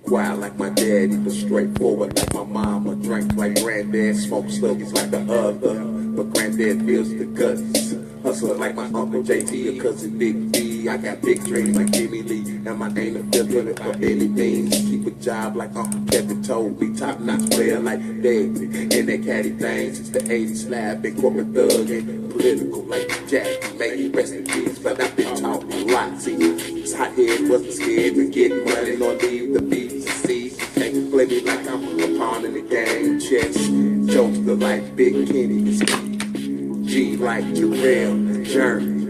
Quiet like my daddy, but straightforward like my mama. Drank like granddad, smoked sluggies like the other. But granddad feels the guts. Hustler like my uncle JT or cousin Big B. I got big dreams like Jimmy Lee. And my aim is just limit for anything. Keep a job like Uncle Kevin told me. Top notch player like David. And that caddy thing since the 80s slab. Been corporate thug and political like Jackie. May rest in peace, but I've been talking a lot. See, this hot head wasn't scared to get money nor leave the beats. See, can't play me like I'm a pawn in the game. Chess, jokester like Big Kenny. G like Jarrell, Journey.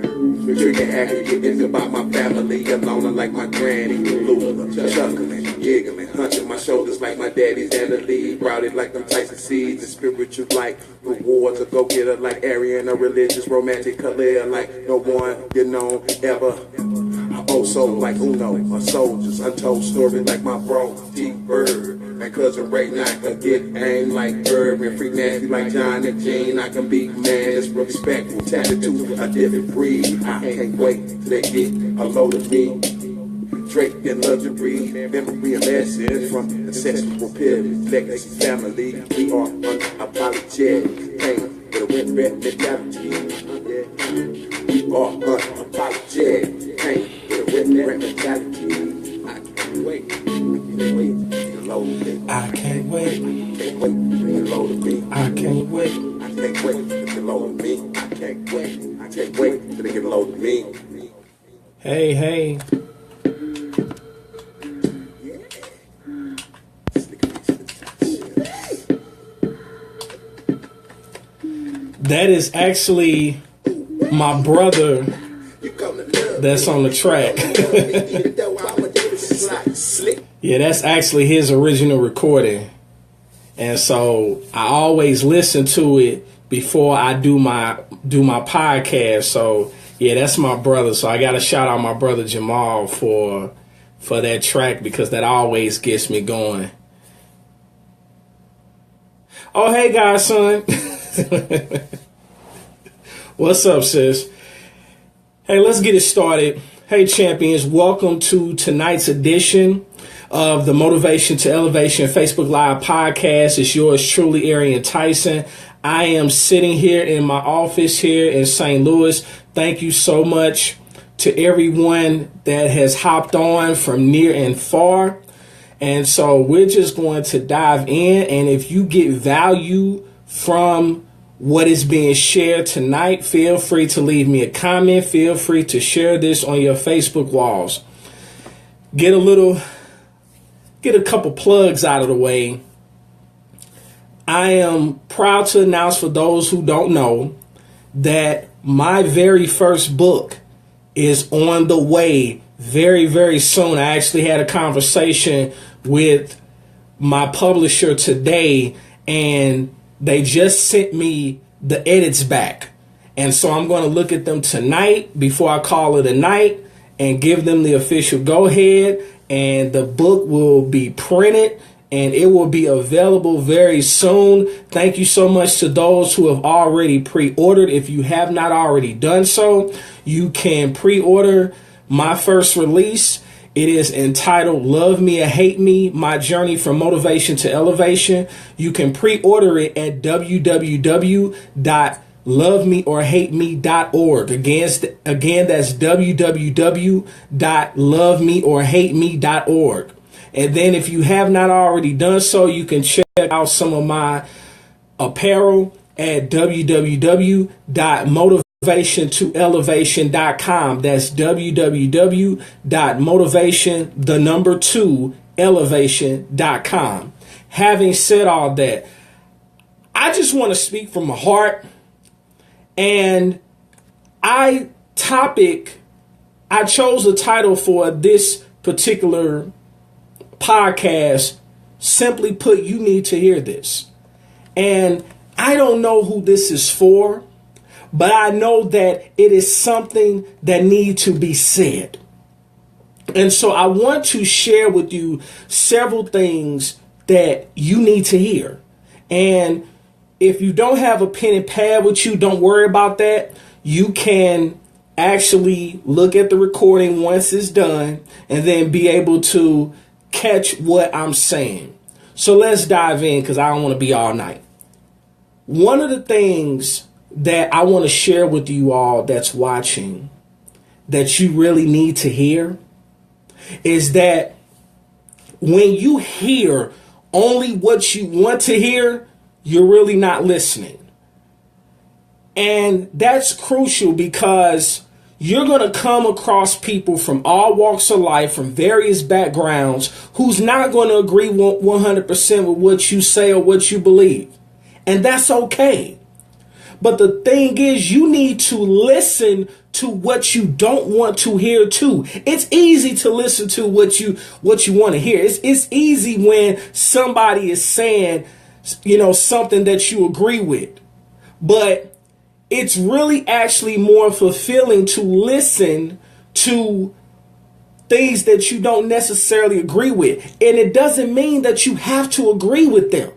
Trigger acting, getting about my family. Alone like my granny. Lula, chuckling, giggling, hunching my shoulders like my daddy's Annalie. Routed like them Tyson seeds. And spiritual like rewards. A go-getter like Arian. A religious, romantic career like no one you know ever. Oh, so like Uno, my soldiers. Untold story like my bro, T-Bird. And cousin Ray Knight can get aim like Herb. And free nasty like John and Gene. I can be man, it's respectful. Tattoo, a different breed. I can't wait till they get a load of me. Drake and luxury, memory and lessons from ancestral pillars, legacy family. We are unapologetic, pain with a win red mentality. We are unapologetic, pain with a win red mentality. I can't wait, to load me. I can't wait, to load me. I can't wait. I can't wait to load me. I can't wait till they get a load of me. Hey. That is actually my brother that's on the track. Yeah, that's actually his original recording. And so I always listen to it before I do my podcast. So yeah, that's my brother. So I got to shout out my brother Jamal for that track because that always gets me going. Oh, hey guys, son. What's up, sis? Hey, let's get it started. Hey, champions, welcome to tonight's edition of the Motivation to Elevation Facebook Live podcast. It's yours truly, Arian Tyson. I am sitting here in my office here in St. Louis. Thank you so much to everyone that has hopped on from near and far. And so we're just going to dive in. And if you get value from what is being shared tonight, feel free to leave me a comment. Feel free to share this on your Facebook walls. Get a couple plugs out of the way. I am proud to announce for those who don't know that my very first book is on the way very, very soon. I actually had a conversation with my publisher today, and they just sent me the edits back. And so I'm going to look at them tonight before I call it a night and give them the official go ahead. And the book will be printed and it will be available very soon. Thank you so much to those who have already pre-ordered. If you have not already done so, you can pre-order my first release. It is entitled Love Me or Hate Me, My Journey from Motivation to Elevation. You can pre-order it at www.lovemeorhateme.org. Again, that's www.lovemeorhateme.org. And then if you have not already done so, you can check out some of my apparel at www.motivationtoelevation.com. That's www.motivation2elevation.com. Having said all that, I just want to speak from my heart. And I chose a title for this particular podcast. Simply put, you need to hear this. And I don't know who this is for, but I know that it is something that needs to be said. And so I want to share with you several things that you need to hear. And if you don't have a pen and pad with you, don't worry about that. You can actually look at the recording once it's done and then be able to catch what I'm saying. So let's dive in because I don't want to be all night. One of the things that I want to share with you all that's watching that you really need to hear is that when you hear only what you want to hear, you're really not listening. And that's crucial because you're going to come across people from all walks of life, from various backgrounds, who's not going to agree 100% with what you say or what you believe. And that's okay. But the thing is, you need to listen to what you don't want to hear too. It's easy to listen to what you want to hear. It's easy when somebody is saying, something that you agree with. But it's really actually more fulfilling to listen to things that you don't necessarily agree with. And it doesn't mean that you have to agree with them,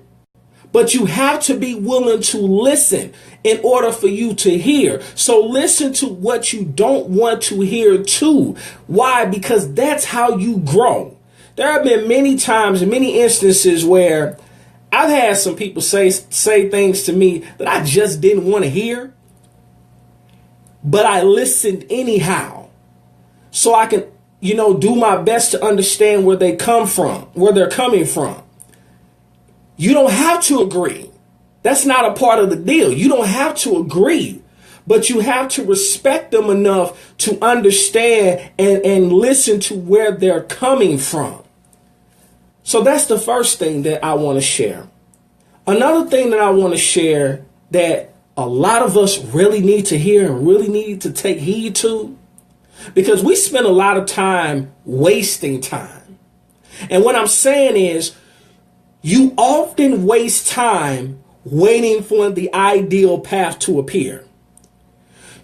but you have to be willing to listen in order for you to hear. So listen to what you don't want to hear too. Why? Because that's how you grow. There have been many times, many instances where I've had some people say things to me that I just didn't want to hear, but I listened anyhow, so I can, do my best to understand where they're coming from. You don't have to agree. That's not a part of the deal. You don't have to agree, but you have to respect them enough to understand and listen to where they're coming from. So that's the first thing that I want to share. Another thing that I want to share that a lot of us really need to hear and really need to take heed to, because we spend a lot of time wasting time. And what I'm saying is, you often waste time waiting for the ideal path to appear.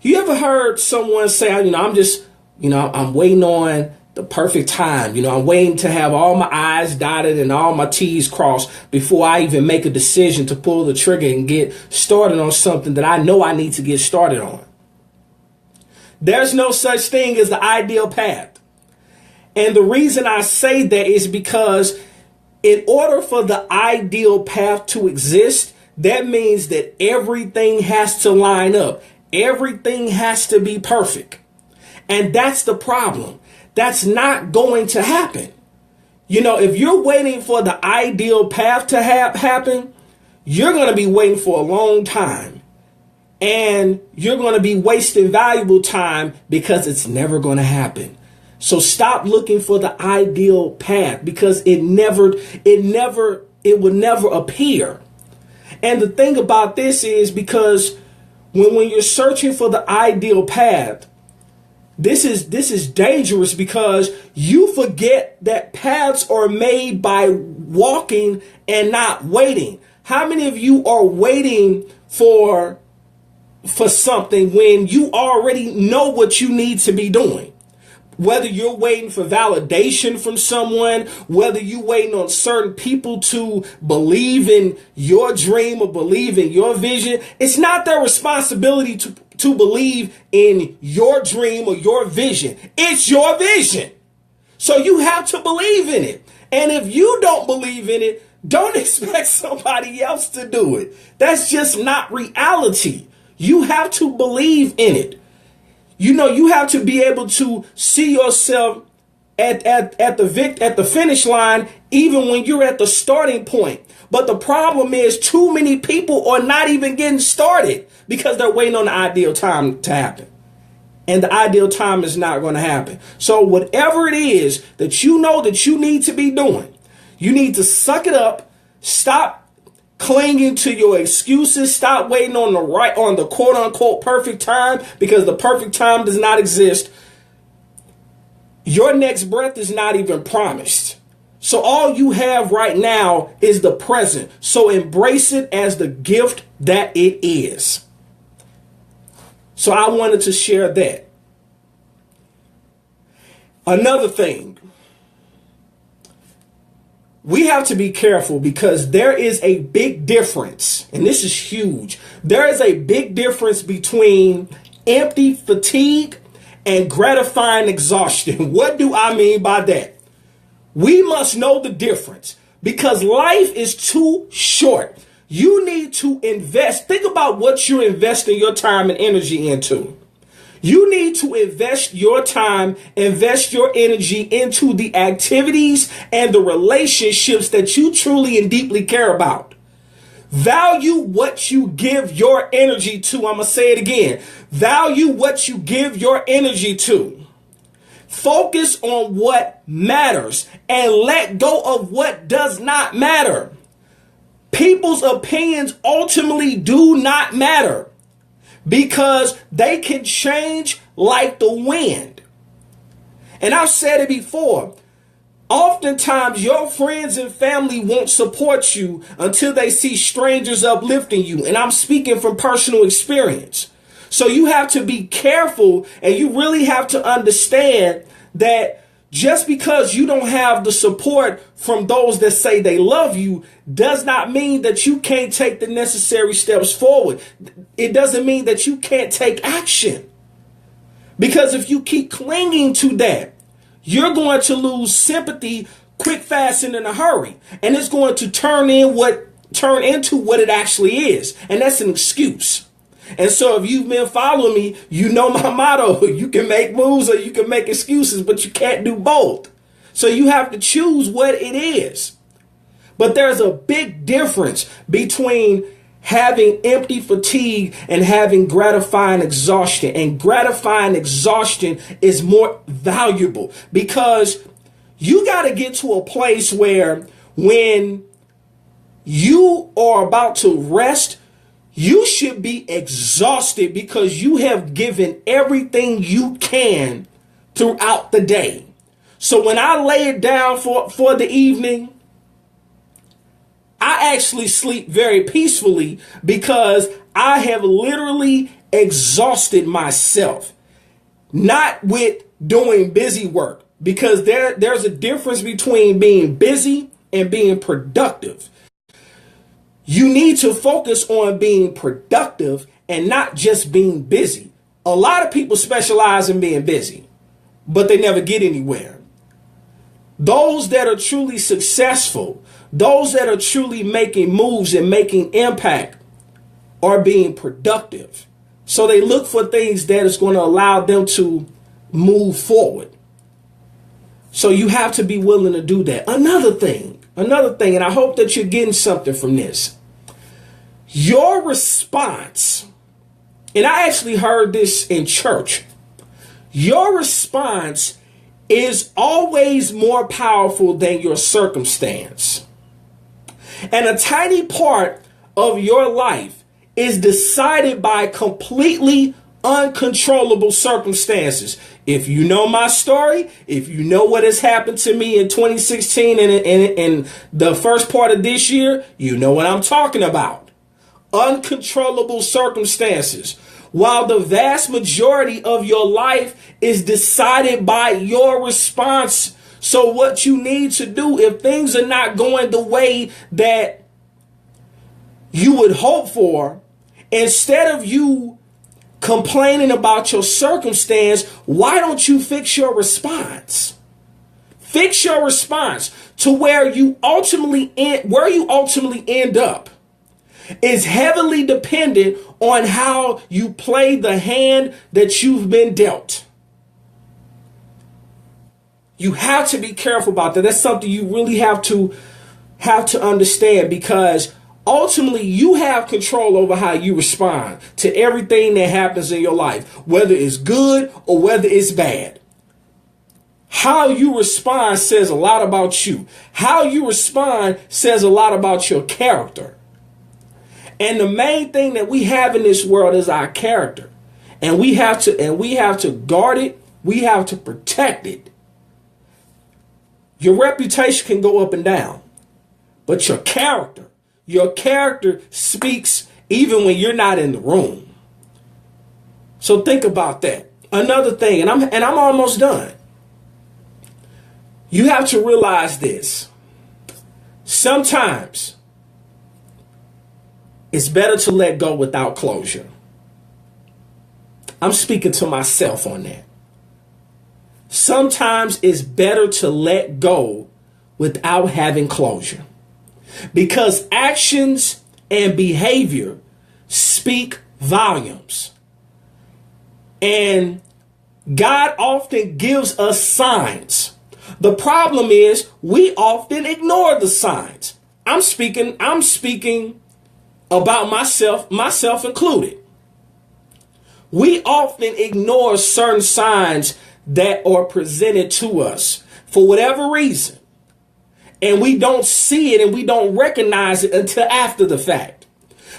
You ever heard someone say, I'm waiting on the perfect time. I'm waiting to have all my I's dotted and all my T's crossed before I even make a decision to pull the trigger and get started on something that I know I need to get started on. There's no such thing as the ideal path. And the reason I say that is because in order for the ideal path to exist, that means that everything has to line up. Everything has to be perfect. And that's the problem. That's not going to happen. If you're waiting for the ideal path to happen, you're going to be waiting for a long time. And you're going to be wasting valuable time because it's never going to happen. So stop looking for the ideal path because it will never appear. And the thing about this is because when you're searching for the ideal path, this is dangerous because you forget that paths are made by walking and not waiting. How many of you are waiting for something when you already know what you need to be doing? Whether you're waiting for validation from someone, whether you're waiting on certain people to believe in your dream or believe in your vision, it's not their responsibility to believe in your dream or your vision. It's your vision. So you have to believe in it. And if you don't believe in it, don't expect somebody else to do it. That's just not reality. You have to believe in it. You have to be able to see yourself at the finish line, even when you're at the starting point. But the problem is too many people are not even getting started because they're waiting on the ideal time to happen. And the ideal time is not going to happen. So whatever it is that you know that you need to be doing, you need to suck it up. Stop clinging to your excuses. Stop waiting on the quote unquote perfect time, because the perfect time does not exist. Your next breath is not even promised. So all you have right now is the present. So embrace it as the gift that it is. So I wanted to share that. Another thing, we have to be careful because there is a big difference, and this is huge. There is a big difference between empty fatigue and gratifying exhaustion. What do I mean by that? We must know the difference because life is too short. You need to invest. Think about what you're investing your time and energy into. You need to invest your time, invest your energy into the activities and the relationships that you truly and deeply care about. Value what you give your energy to. I'm going to say it again. Value what you give your energy to. Focus on what matters and let go of what does not matter. People's opinions ultimately do not matter because they can change like the wind. And I've said it before. Oftentimes, your friends and family won't support you until they see strangers uplifting you. And I'm speaking from personal experience. So you have to be careful and you really have to understand that just because you don't have the support from those that say they love you does not mean that you can't take the necessary steps forward. It doesn't mean that you can't take action. Because if you keep clinging to that, you're going to lose sympathy quick, fast, and in a hurry. And it's going to turn into what it actually is. And that's an excuse. And so if you've been following me, you know my motto. You can make moves or you can make excuses, but you can't do both. So you have to choose what it is. But there's a big difference between having empty fatigue and having gratifying exhaustion. And gratifying exhaustion is more valuable because you got to get to a place where when you are about to rest, you should be exhausted because you have given everything you can throughout the day. So when I lay it down for the evening, I actually sleep very peacefully because I have literally exhausted myself. Not with doing busy work, because there's a difference between being busy and being productive. You need to focus on being productive and not just being busy. A lot of people specialize in being busy, but they never get anywhere. Those that are truly successful, those that are truly making moves and making impact are being productive. So they look for things that is going to allow them to move forward. So you have to be willing to do that. Another thing, and I hope that you're getting something from this. Your response, and I actually heard this in church, your response is always more powerful than your circumstance. And a tiny part of your life is decided by completely uncontrollable circumstances. If you know my story, if you know what has happened to me in 2016 and the first part of this year, you know what I'm talking about. Uncontrollable circumstances. While the vast majority of your life is decided by your response. So what you need to do if things are not going the way that you would hope for, instead of you complaining about your circumstance, why don't you fix your response? Fix your response to where you ultimately end up is heavily dependent on how you play the hand that you've been dealt. You have to be careful about that. That's something you really have to understand, because ultimately you have control over how you respond to everything that happens in your life, whether it's good or whether it's bad. How you respond says a lot about you. How you respond says a lot about your character. And the main thing that we have in this world is our character. And we have to guard it. We have to protect it. Your reputation can go up and down, but your character speaks even when you're not in the room. So think about that. Another thing, and I'm almost done. You have to realize this. Sometimes it's better to let go without closure. I'm speaking to myself on that. sometimes it's better to let go without having closure, because actions and behavior speak volumes. And God often gives us signs. The problem is we often ignore the signs. I'm speaking about myself included. We often ignore certain signs that are presented to us for whatever reason. And we don't see it and we don't recognize it until after the fact.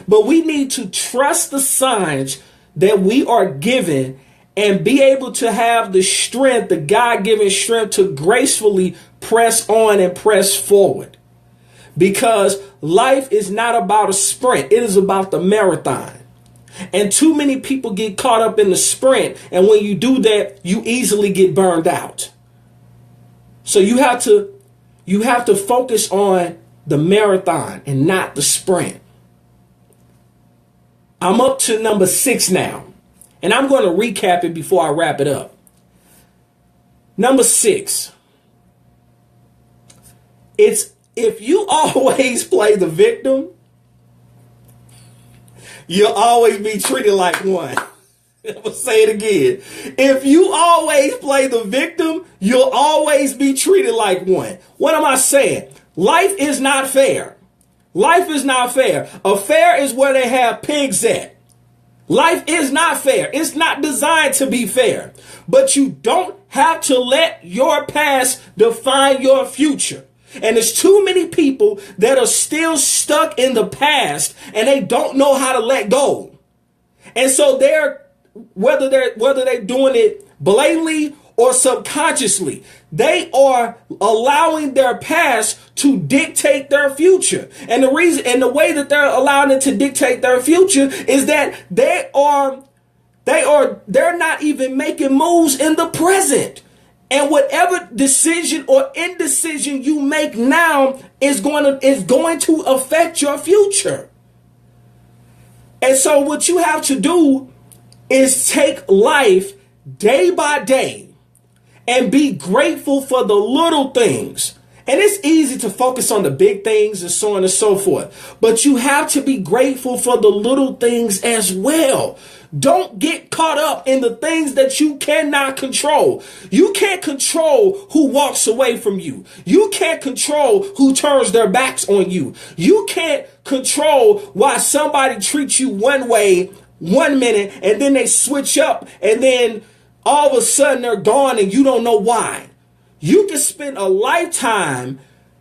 But we need to trust the signs that we are given and be able to have the strength, the God-given strength, to gracefully press on and press forward. Because life is not about a sprint. It is about the marathon. And too many people get caught up in the sprint. And when you do that, you easily get burned out. So you have to focus on the marathon and not the sprint. I'm up to number 6 now. And I'm going to recap it before I wrap it up. Number 6. It's if you always play the victim, you'll always be treated like one. I'm going to say it again. If you always play the victim, you'll always be treated like one. What am I saying? Life is not fair. Life is not fair. A fair is where they have pigs at. Life is not fair. It's not designed to be fair. But you don't have to let your past define your future. And there's too many people that are still stuck in the past and they don't know how to let go. And so whether they're doing it blatantly or subconsciously, they are allowing their past to dictate their future. And the way that they're allowing it to dictate their future is that they're not even making moves in the present. And whatever decision or indecision you make now is going to affect your future. And so what you have to do is take life day by day and be grateful for the little things. And it's easy to focus on the big things and so on and so forth. But you have to be grateful for the little things as well. Don't get caught up in the things that you cannot control. You can't control who walks away from you. You can't control who turns their backs on you. You can't control why somebody treats you one way 1 minute and then they switch up and then all of a sudden they're gone and you don't know why. You can spend a lifetime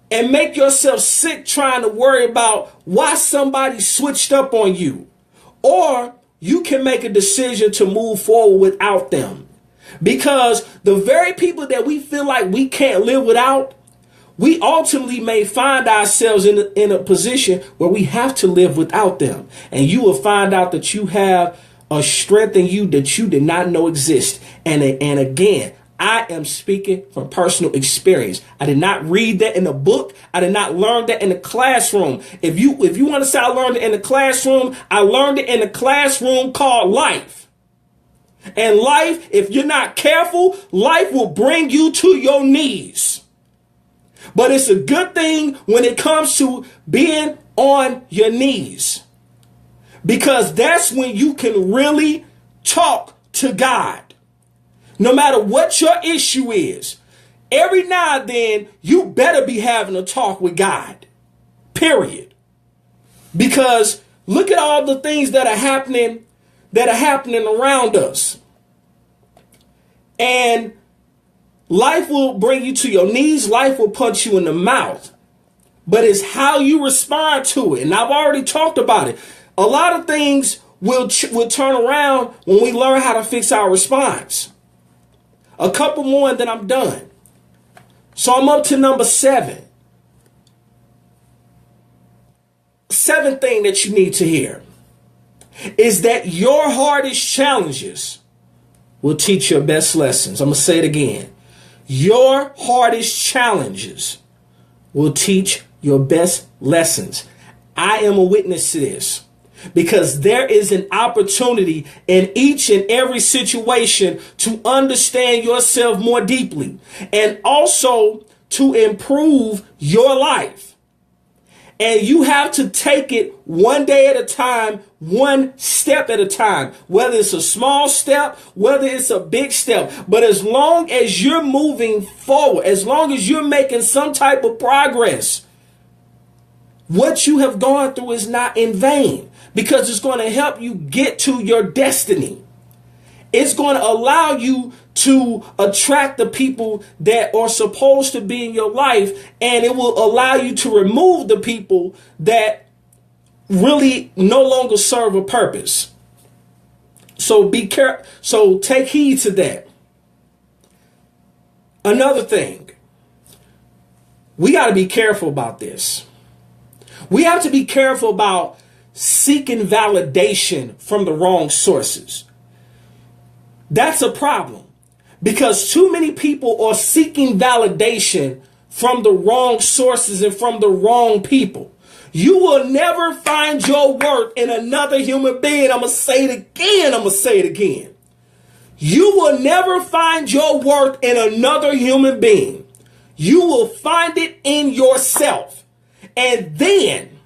and make yourself sick trying to worry about why somebody switched up on you. Or you can make a decision to move forward without them. Because the very people that we feel like we can't live without, we ultimately may find ourselves in a position where we have to live without them. And you will find out that you have a strength in you that you did not know exist. And again, I am speaking from personal experience. I did not read that in a book. I did not learn that in the classroom. If you want to say I learned it in the classroom, I learned it in a classroom called life. And life, if you're not careful, life will bring you to your knees. But it's a good thing when it comes to being on your knees, because that's when you can really talk to God. No matter what your issue is, every now and then you better be having a talk with God, period. Because look at all the things that are happening around us. And life will bring you to your knees. Life will punch you in the mouth. But it's how you respond to it. And I've already talked about it. A lot of things will turn around when we learn how to fix our response. A couple more and then I'm done. So I'm up to number 7. 7th thing that you need to hear is that your hardest challenges will teach your best lessons. I'm going to say it again. Your hardest challenges will teach your best lessons. I am a witness to this. because there is an opportunity in each and every situation to understand yourself more deeply and also to improve your life. And you have to take it one day at a time, one step at a time, whether it's a small step, whether it's a big step. But as long as you're moving forward, as long as you're making some type of progress, what you have gone through is not in vain, because it's going to help you get to your destiny. It's going to allow you to attract the people that are supposed to be in your life, and it will allow you to remove the people that really no longer serve a purpose. So be careful. So take heed to that. Another thing, we got to be careful about this. We have to be careful about seeking validation from the wrong sources. That's a problem, because too many people are seeking validation from the wrong sources and from the wrong people. You will never find your worth in another human being. I'm going to say it again. You will never find your worth in another human being. You will find it in yourself. And then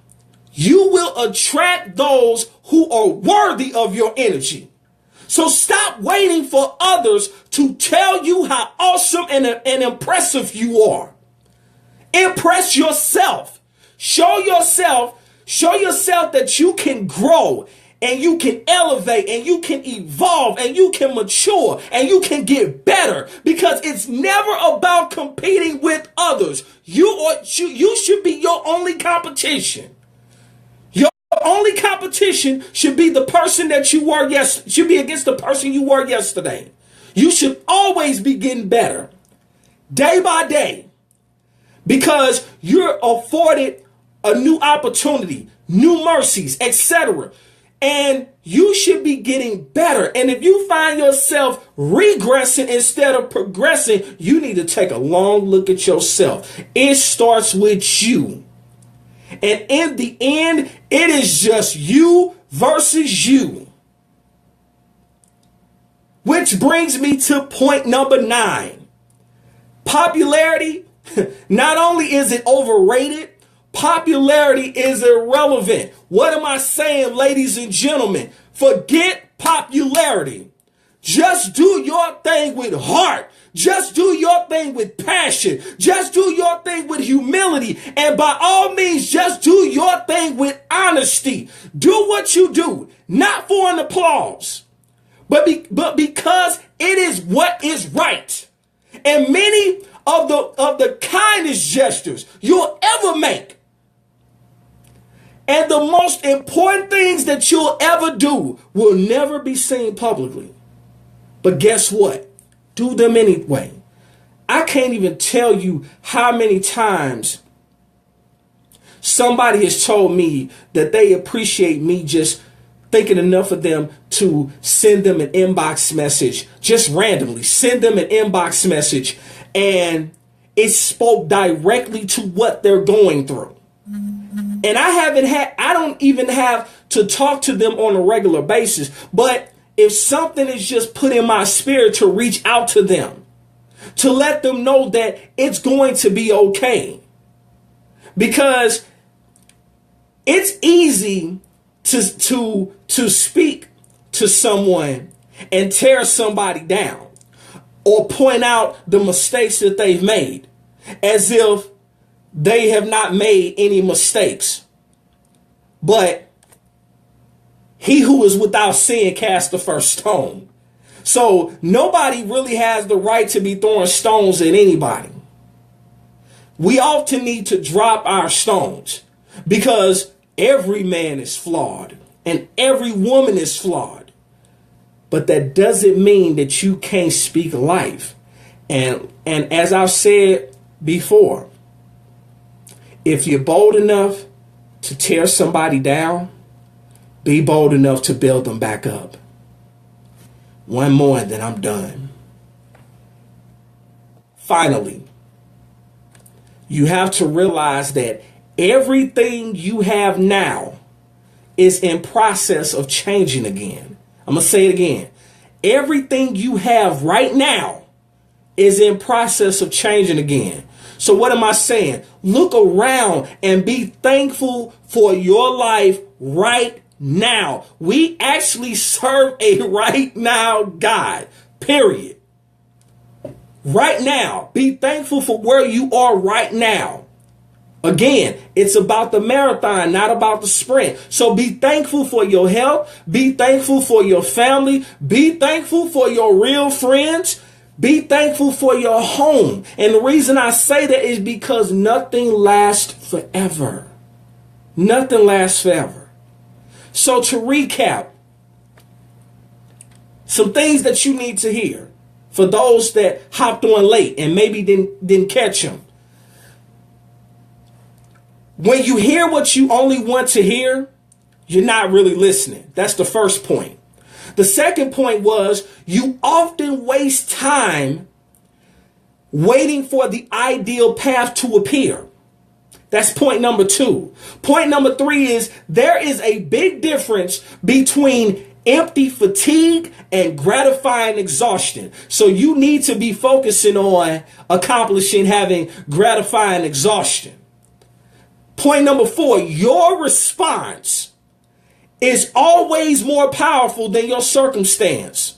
you will attract those who are worthy of your energy. So stop waiting for others to tell you how awesome and impressive you are. Impress yourself. Show yourself that you can grow and you can elevate and you can evolve and you can mature and you can get better, because it's never about competing with others. You should be your only competition. Only competition should be the person that you were should be against the person you were yesterday. You should always be getting better day by day, because you're afforded a new opportunity, new mercies, etc. And you should be getting better. And if you find yourself regressing instead of progressing, you need to take a long look at yourself. It starts with you. And in the end, it is just you versus you. Which brings me to point number 9. Popularity, not only is it overrated, popularity is irrelevant. What am I saying, ladies and gentlemen? Forget popularity. Just do your thing with heart. Just do your thing with passion. Just do your thing with humility. And by all means, just do your thing with honesty. Do what you do, not for an applause, but because it is what is right. And many of the kindest gestures you'll ever make, and the most important things that you'll ever do, will never be seen publicly. But guess what? Do them anyway. I can't even tell you how many times somebody has told me that they appreciate me just thinking enough of them to send them an inbox message, just randomly send them an inbox message, and it spoke directly to what they're going through. And I don't even have to talk to them on a regular basis, but if something is just put in my spirit to reach out to them, to let them know that it's going to be okay. Because it's easy to speak to someone and tear somebody down or point out the mistakes that they've made as if they have not made any mistakes. But he who is without sin cast the first stone. So nobody really has the right to be throwing stones at anybody. We often need to drop our stones, because every man is flawed and every woman is flawed. But that doesn't mean that you can't speak life. And as I've said before, if you're bold enough to tear somebody down, be bold enough to build them back up. One more and then I'm done. Finally, you have to realize that everything you have now is in process of changing again. I'm going to say it again. Everything you have right now is in process of changing again. So what am I saying? Look around and be thankful for your life right now. We actually serve a right now God, period. Right now. Be thankful for where you are right now. Again, it's about the marathon, not about the sprint. So be thankful for your health. Be thankful for your family. Be thankful for your real friends. Be thankful for your home. And the reason I say that is because nothing lasts forever. Nothing lasts forever. So to recap, some things that you need to hear for those that hopped on late and maybe didn't catch them. When you hear what you only want to hear, you're not really listening. That's the first point. The second point was you often waste time waiting for the ideal path to appear. That's point number 2. Point number 3 is there is a big difference between empty fatigue and gratifying exhaustion. So you need to be focusing on accomplishing having gratifying exhaustion. Point number 4, your response is always more powerful than your circumstance.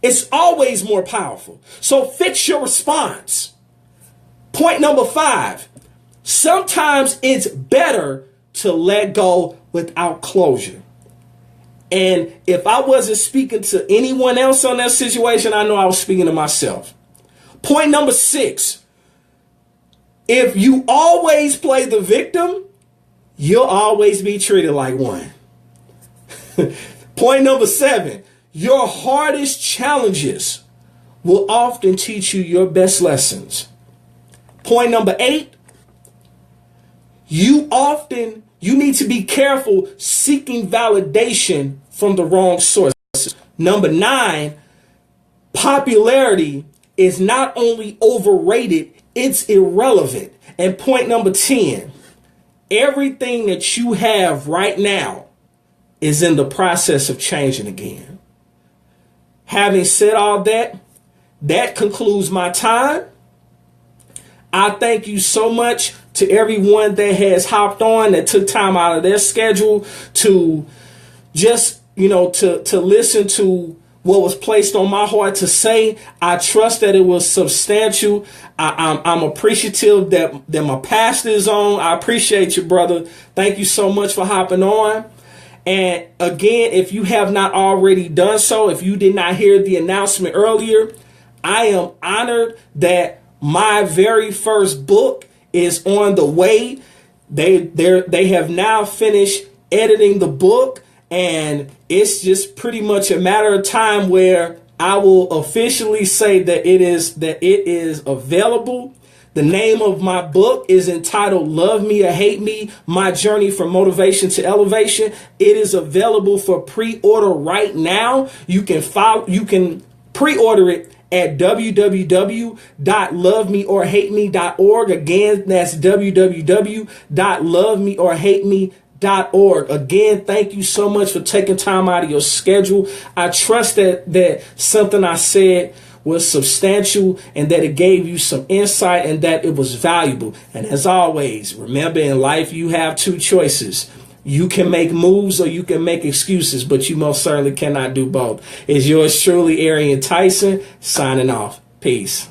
It's always more powerful. So fix your response. Point number 5, sometimes it's better to let go without closure. And if I wasn't speaking to anyone else on that situation, I know I was speaking to myself. Point number 6, if you always play the victim, you'll always be treated like one. Point number 7, your hardest challenges will often teach you your best lessons. Point number 8, you need to be careful seeking validation from the wrong sources. Number 9, popularity is not only overrated, it's irrelevant. And point number 10, everything that you have right now is in the process of changing again. Having said all that, that concludes my time. I thank you so much to everyone that has hopped on, that took time out of their schedule to just, to listen to what was placed on my heart to say. I trust that it was substantial. I'm appreciative that my pastor is on. I appreciate you, brother. Thank you so much for hopping on. And again, if you have not already done so, if you did not hear the announcement earlier, I am honored that my very first book is on the way. They have now finished editing the book, and it's just pretty much a matter of time where I will officially say that it is available. The name of my book is entitled Love Me or Hate Me, My Journey from Motivation to Elevation. It is available for pre-order right now. You can pre-order it at www.lovemeorhateme.org. Again, that's www.lovemeorhateme.org. Again, thank you so much for taking time out of your schedule. I trust that something I said was substantial and that it gave you some insight and that it was valuable. And as always, remember, in life, you have two choices. You can make moves or you can make excuses, but you most certainly cannot do both. It's yours truly, Arian Tyson, signing off. Peace.